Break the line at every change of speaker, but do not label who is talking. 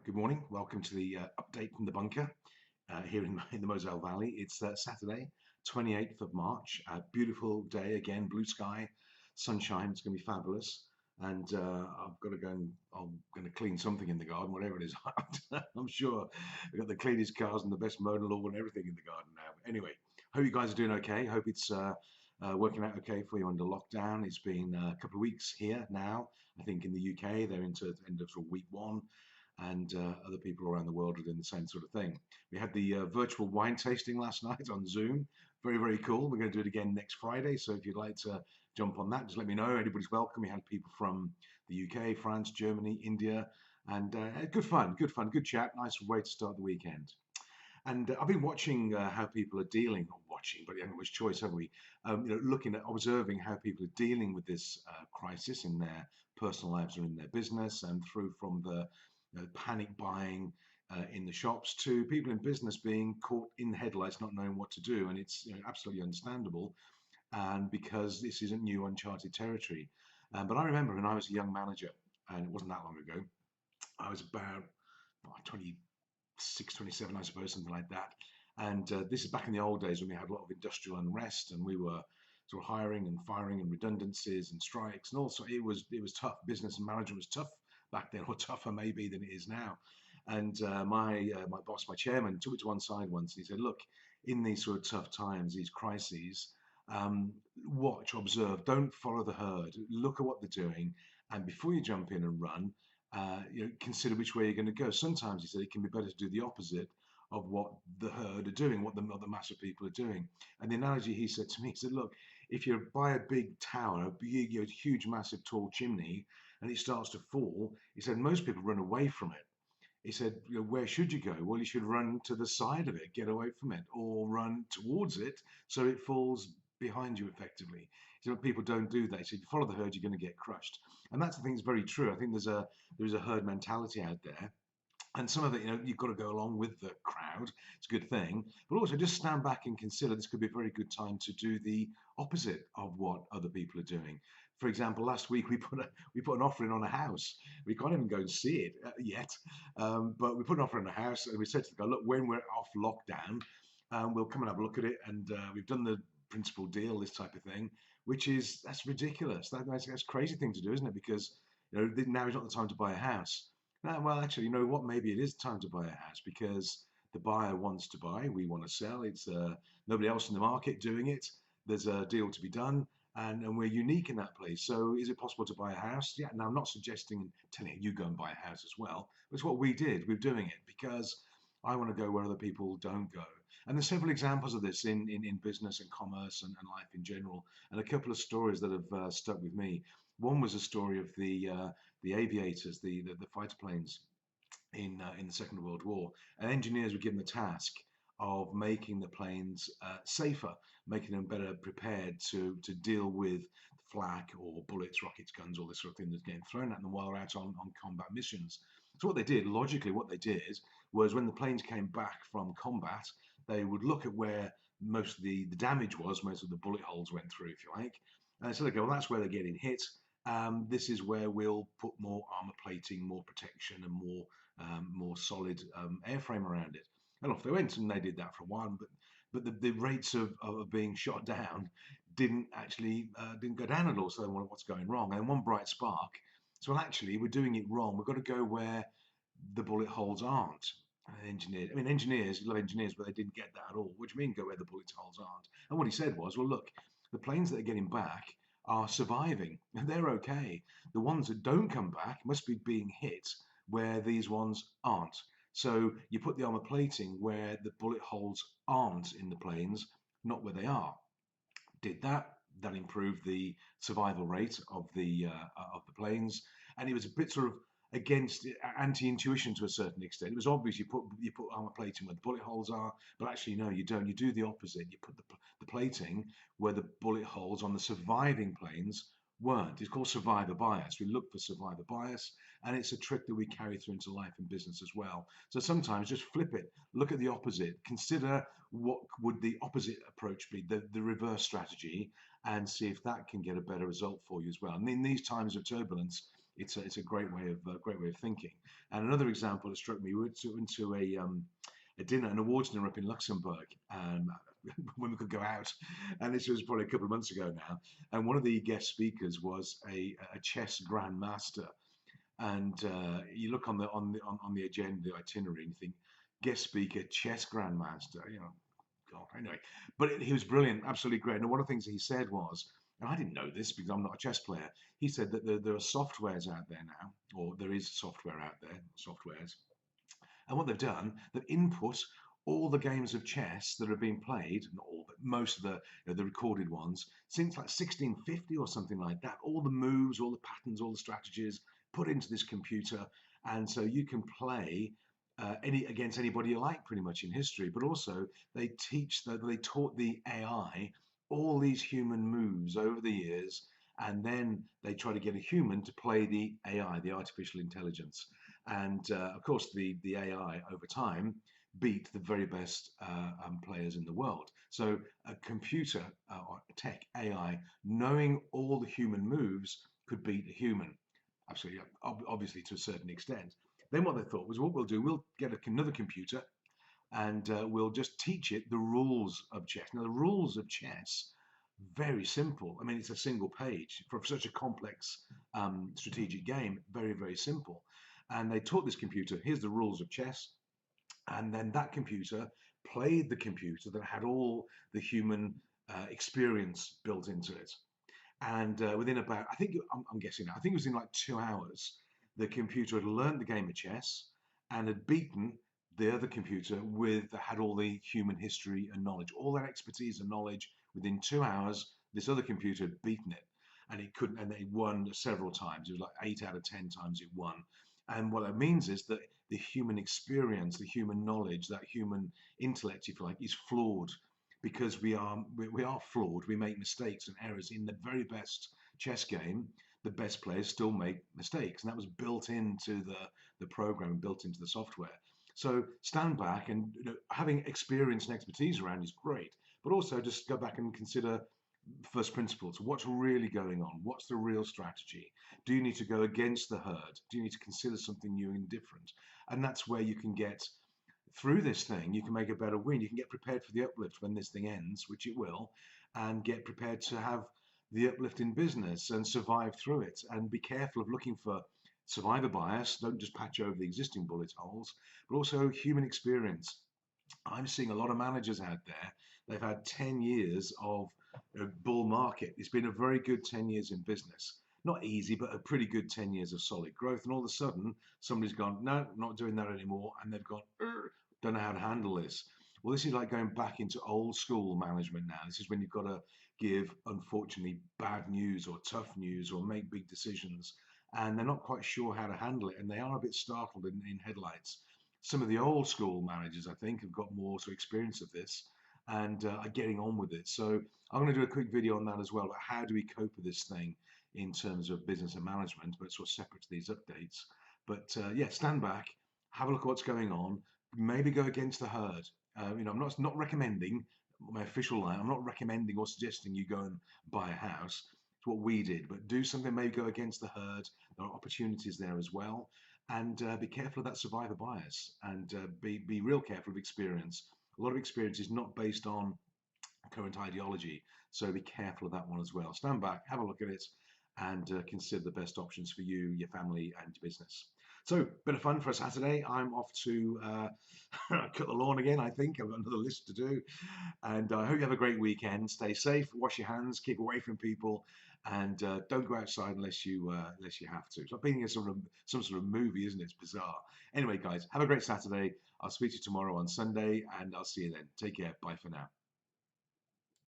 Good morning. Welcome to the update from the bunker here in the Moselle Valley. It's Saturday, 28th of March. Beautiful day again, blue sky, sunshine. It's going to be fabulous. And I've got to go and I'm going to clean something in the garden, whatever it is. I'm sure we've got the cleanest cars and the best mown lawn and everything in the garden now. Anyway, hope you guys are doing okay. Hope it's working out okay for you under lockdown. It's been a couple of weeks here now. I think in the UK they're into the end of sort of week one, and other people around the world are doing the same sort of thing. We had the virtual wine tasting last night on Zoom. Very, very cool. We're going to do it again next Friday. So if you'd like to jump on that, just let me know. Anybody's welcome. We had people from the UK, France, Germany, India, and good fun, good chat. Nice way to start the weekend. And I've been watching how people are dealing, not watching, but we haven't much choice, have we? Looking at, observing how people are dealing with this crisis in their personal lives or in their business, and through from the panic buying in the shops to people in business being caught in the headlights, not knowing what to do. And it's absolutely understandable, and because this isn't new, uncharted territory. But I remember when I was a young manager, and it wasn't that long ago. I was about 26, 27, I suppose, something like that. And this is back in the old days when we had a lot of industrial unrest, and we were sort of hiring and firing and redundancies and strikes, and also it was tough. Business and management was tough back then, or tougher maybe than it is now. And my boss, my chairman, took it to one side once, and he said, "Look, in these sort of tough times, these crises, um, watch, observe, don't follow the herd. Look at what they're doing, and before you jump in and run, consider which way you're going to go. Sometimes," he said, "it can be better to do the opposite of what the herd are doing, what the other mass of people are doing." And the analogy he said to me, he said, "Look, if you buy a big tower, a huge, massive, tall chimney, and it starts to fall," he said, "most people run away from it." He said, "Where should you go?" "Well, you should run to the side of it, get away from it, or run towards it so it falls behind you effectively." He said, "People don't do that." He said, "If you follow the herd, you're going to get crushed." And that's, the thing, is very true. I think there's a herd mentality out there. And some of it, you've got to go along with the crowd. It's a good thing. But also just stand back and consider this could be a very good time to do the opposite of what other people are doing. For example, last week we put an offering on a house. We can't even go and see it yet, but we put an offer on a house, and we said to the guy, "Look, when we're off lockdown, we'll come and have a look at it." And we've done the principal deal, this type of thing, which that's ridiculous. That's a crazy thing to do, isn't it? Because now is not the time to buy a house. No, well, actually, you know what? Maybe it is time to buy a house, because the buyer wants to buy. We want to sell. It's nobody else in the market doing it. There's a deal to be done, and we're unique in that place. So, is it possible to buy a house? Yeah. Now, I'm not suggesting telling you go and buy a house as well, but it's what we did. We're doing it because I want to go where other people don't go. And there's several examples of this in business and commerce and life in general, and a couple of stories that have stuck with me. One was a story of the aviators, the fighter planes in the Second World War, and engineers were given the task of making the planes safer, making them better prepared to deal with flak or bullets, rockets, guns, all this sort of thing that's getting thrown at them while they're out on combat missions. So what they did, logically, what they did was, when the planes came back from combat, they would look at where most of the damage was, most of the bullet holes went through, if you like, and so they go, "Well, that's where they're getting hit. This is where we'll put more armor plating, more protection, and more solid airframe around it." And off they went, and they did that for a while. But the rates of being shot down didn't go down at all. So they wondered what's going wrong. And one bright spark. So, well, actually, we're doing it wrong. We've got to go where the bullet holes aren't. Engineers love engineers, but they didn't get that at all. What do you mean, go where the bullet holes aren't? And what he said was, "Well, look, the planes that are getting back are surviving, and they're okay. The ones that don't come back must be being hit where these ones aren't. So you put the armor plating where the bullet holes aren't in the planes, not where they are." Did that. That improved the survival rate of the planes, and it was a bit sort of against anti-intuition to a certain extent. It was obvious you put armor plating where the bullet holes are, but actually no, you don't. You do the opposite. You put the plating where the bullet holes on the surviving planes weren't. It's called survivor bias. We look for survivor bias, and it's a trick that we carry through into life and business as well. So sometimes just flip it, look at the opposite, consider what would the opposite approach be, the reverse strategy, and see if that can get a better result for you as well. And in these times of turbulence, it's a great way of thinking. And another example that struck me, we went to a dinner, an awards dinner up in Luxembourg, when we could go out, and this was probably a couple of months ago now. And one of the guest speakers was a chess grandmaster. And you look on the agenda, the itinerary, and you think guest speaker, chess grandmaster, you know, God, anyway. But he was brilliant, absolutely great. And one of the things he said was, and I didn't know this because I'm not a chess player. He said that there are softwares out there now, or there is software out there, softwares. And what they've done, they've input all the games of chess that have been played, not all, but most of the recorded ones, since like 1650 or something like that. All the moves, all the patterns, all the strategies put into this computer, and so you can play against anybody you like, pretty much in history. But also, they taught the AI all these human moves over the years, and then they try to get a human to play the AI, the artificial intelligence. And of course, the AI over time beat the very best players in the world. So a computer or tech AI knowing all the human moves could beat a human. Absolutely, obviously to a certain extent. Then what they thought was, what we'll do, we'll get another computer and we'll just teach it the rules of chess. Now, the rules of chess, very simple. I mean, it's a single page for such a complex strategic game, very, very simple. And they taught this computer, here's the rules of chess. And then that computer played the computer that had all the human experience built into it. And within about, I'm guessing now, I think it was in like 2 hours, the computer had learned the game of chess and had beaten the other computer that had all the human history and knowledge, all that expertise and knowledge. Within 2 hours, this other computer had beaten it, and it couldn't, and it won several times. It was like 8 out of 10 times it won. And what that means is that the human experience, the human knowledge, that human intellect, if you like, is flawed, because we are flawed. We make mistakes and errors. In the very best chess game, the best players still make mistakes, and that was built into the program, built into the software. So stand back, and having experience and expertise around is great, but also just go back and consider first principles. What's really going on? What's the real strategy? Do you need to go against the herd? Do you need to consider something new and different? And that's where you can get through this thing. You can make a better win. You can get prepared for the uplift when this thing ends, which it will, and get prepared to have the uplift in business and survive through it. And be careful of looking for survivor bias. Don't just patch over the existing bullet holes, but also human experience. I'm seeing a lot of managers out there. They've had 10 years of a bull market. It's been a very good 10 years in business. Not easy, but a pretty good 10 years of solid growth. And all of a sudden, somebody's gone, no, not doing that anymore. And they've gone, don't know how to handle this. Well, this is like going back into old school management now. This is when you've got to give, unfortunately, bad news or tough news or make big decisions. And they're not quite sure how to handle it. And they are a bit startled in headlights. Some of the old school managers, I think, have got more sort of experience of this and are getting on with it. So I'm going to do a quick video on that as well, about how do we cope with this thing in terms of business and management, but it's sort of separate to these updates. But yeah, stand back, have a look at what's going on, maybe go against the herd. I'm not recommending, my official line, I'm not recommending or suggesting you go and buy a house. It's what we did, but do something, maybe go against the herd. There are opportunities there as well. And be careful of that survivor bias, and be real careful of experience. A lot of experience is not based on current ideology, so be careful of that one as well. Stand back, have a look at it, and consider the best options for you, your family, and your business. So, bit of fun for a Saturday. I'm off to cut the lawn again, I think. I've got another list to do. And I hope you have a great weekend. Stay safe, wash your hands, keep away from people, and don't go outside unless you have to. It's like being in some sort of movie, isn't it? It's bizarre. Anyway, guys, have a great Saturday. I'll speak to you tomorrow on Sunday, and I'll see you then. Take care. Bye for now.